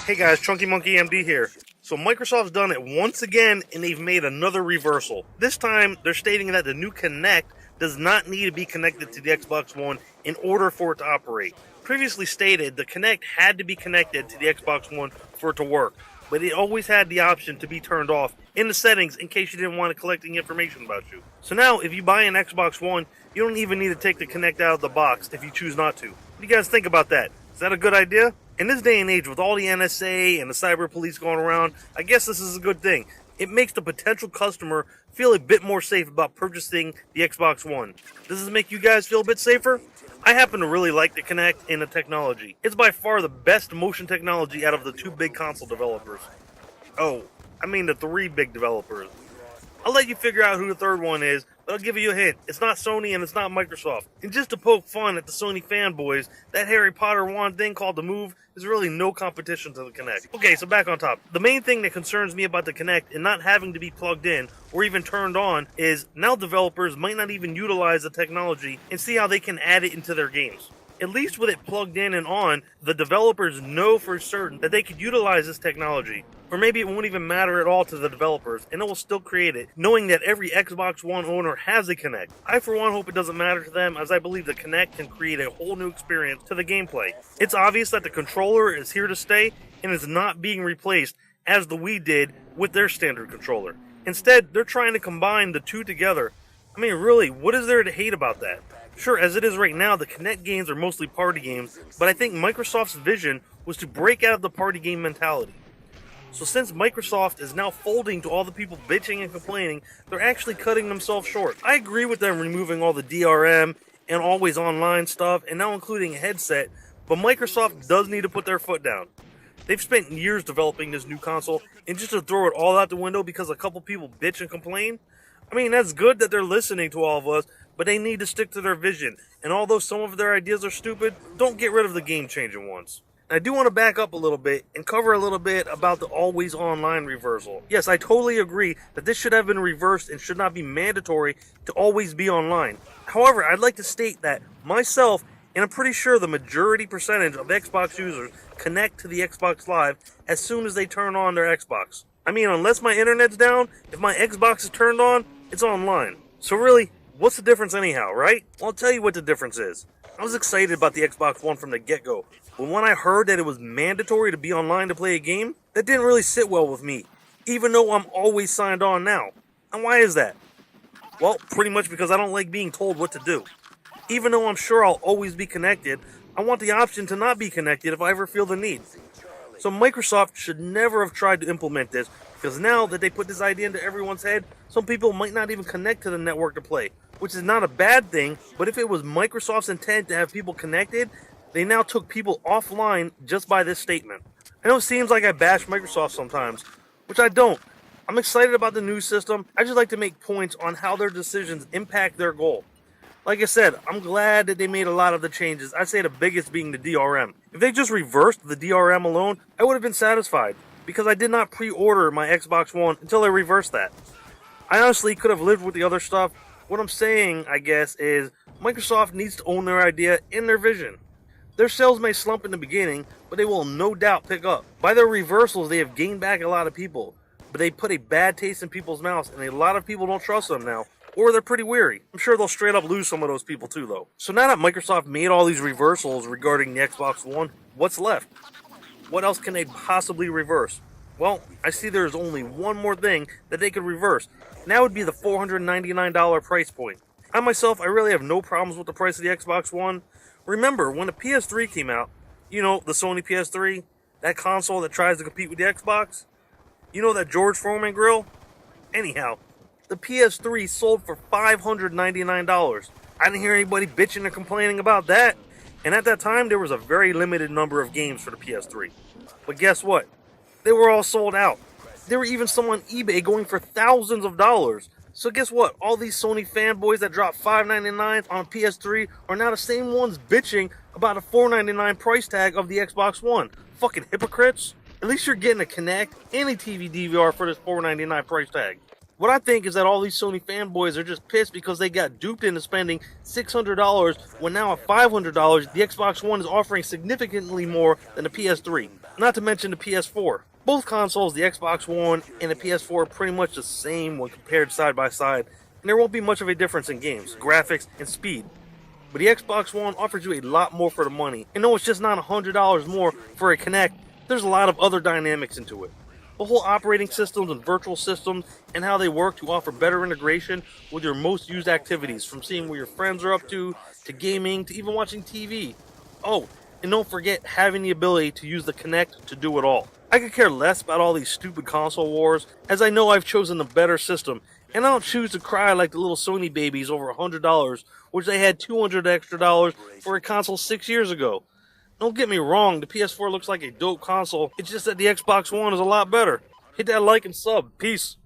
Hey guys, Chunky Monkey MD here. So Microsoft's done it once again, and they've made another reversal. This time, they're stating that the new Kinect does not need to be connected to the Xbox One in order for it to operate. Previously stated, the Kinect had to be connected to the Xbox One for it to work, but it always had the option to be turned off in the settings in case you didn't want it collecting information about you. So now, if you buy an Xbox One, you don't even need to take the Kinect out of the box if you choose not to. What do you guys think about that? Is that a good idea? In this day and age, with all the NSA and the cyber police going around, I guess this is a good thing. It makes the potential customer feel a bit more safe about purchasing the Xbox One. Does this make you guys feel a bit safer? I happen to really like the Kinect and the technology. It's by far the best motion technology out of the two big console developers. Oh, I mean the three big developers. I'll let you figure out who the third one is, but I'll give you a hint. It's not Sony and it's not Microsoft. And just to poke fun at the Sony fanboys, that Harry Potter wand thing called the Move is really no competition to the Kinect. Okay, so back on top. The main thing that concerns me about the Kinect and not having to be plugged in or even turned on is now developers might not even utilize the technology and see how they can add it into their games. At least with it plugged in and on, the developers know for certain that they could utilize this technology. Or maybe it won't even matter at all to the developers, and it will still create it, knowing that every Xbox One owner has a Kinect. I, for one, hope it doesn't matter to them, as I believe the Kinect can create a whole new experience to the gameplay. It's obvious that the controller is here to stay, and is not being replaced, as the Wii did with their standard controller. Instead, they're trying to combine the two together. I mean, really, what is there to hate about that? Sure, as it is right now, the Kinect games are mostly party games, but I think Microsoft's vision was to break out of the party game mentality. So since Microsoft is now folding to all the people bitching and complaining, they're actually cutting themselves short. I agree with them removing all the DRM and always online stuff, and now including a headset, but Microsoft does need to put their foot down. They've spent years developing this new console, and just to throw it all out the window because a couple people bitch and complain? I mean, that's good that they're listening to all of us, but they need to stick to their vision. And although some of their ideas are stupid, don't get rid of the game-changing ones. I do want to back up a little bit and cover a little bit about the always online reversal. Yes, I totally agree that this should have been reversed and should not be mandatory to always be online. However, I'd like to state that myself, and I'm pretty sure the majority percentage of Xbox users connect to the Xbox Live as soon as they turn on their Xbox. I mean, unless my internet's down, if my Xbox is turned on, it's online. So really, what's the difference anyhow, right? Well, I'll tell you what the difference is. I was excited about the Xbox One from the get-go, but when I heard that it was mandatory to be online to play a game, that didn't really sit well with me, even though I'm always signed on now. And why is that? Well, pretty much because I don't like being told what to do. Even though I'm sure I'll always be connected, I want the option to not be connected if I ever feel the need. So Microsoft should never have tried to implement this, because now that they put this idea into everyone's head, some people might not even connect to the network to play, which is not a bad thing, but if it was Microsoft's intent to have people connected, they now took people offline just by this statement. I know it seems like I bash Microsoft sometimes, which I don't. I'm excited about the new system. I just like to make points on how their decisions impact their goal. Like I said, I'm glad that they made a lot of the changes. I'd say the biggest being the DRM. If they just reversed the DRM alone, I would have been satisfied, because I did not pre-order my Xbox One until they reversed that. I honestly could have lived with the other stuff. What I'm saying, I guess, is Microsoft needs to own their idea and their vision. Their sales may slump in the beginning, but they will no doubt pick up. By their reversals, they have gained back a lot of people, but they put a bad taste in people's mouths, and a lot of people don't trust them now. Or they're pretty weary. I'm sure they'll straight up lose some of those people too, though. So now that Microsoft made all these reversals regarding the Xbox One, what's left? What else can they possibly reverse? Well, I see there's only one more thing that they could reverse, and that would be the $499 price point. I myself, I really have no problems with the price of the Xbox One. Remember, when the PS3 came out, you know, the Sony PS3, that console that tries to compete with the Xbox? You know that George Foreman grill? Anyhow, the PS3 sold for $599. I didn't hear anybody bitching or complaining about that. And at that time, there was a very limited number of games for the PS3. But guess what? They were all sold out. There were even some on eBay going for thousands of dollars. So guess what? All these Sony fanboys that dropped $599 on a PS3 are now the same ones bitching about a $499 price tag of the Xbox One. Fucking hypocrites. At least you're getting a Kinect and a TV DVR for this $499 price tag. What I think is that all these Sony fanboys are just pissed because they got duped into spending $600 when now at $500, the Xbox One is offering significantly more than the PS3. Not to mention the PS4. Both consoles, the Xbox One and the PS4, are pretty much the same when compared side by side, and there won't be much of a difference in games, graphics, and speed. But the Xbox One offers you a lot more for the money, and though it's just not $100 more for a Kinect, there's a lot of other dynamics into it. The whole operating systems and virtual systems and how they work to offer better integration with your most used activities, from seeing where your friends are up to gaming, to even watching TV. Oh, and don't forget having the ability to use the Kinect to do it all. I could care less about all these stupid console wars, as I know I've chosen the better system, and I don't choose to cry like the little Sony babies over $100, which they had $200 extra for a console 6 years ago. Don't get me wrong, the PS4 looks like a dope console, it's just that the Xbox One is a lot better. Hit that like and sub. Peace.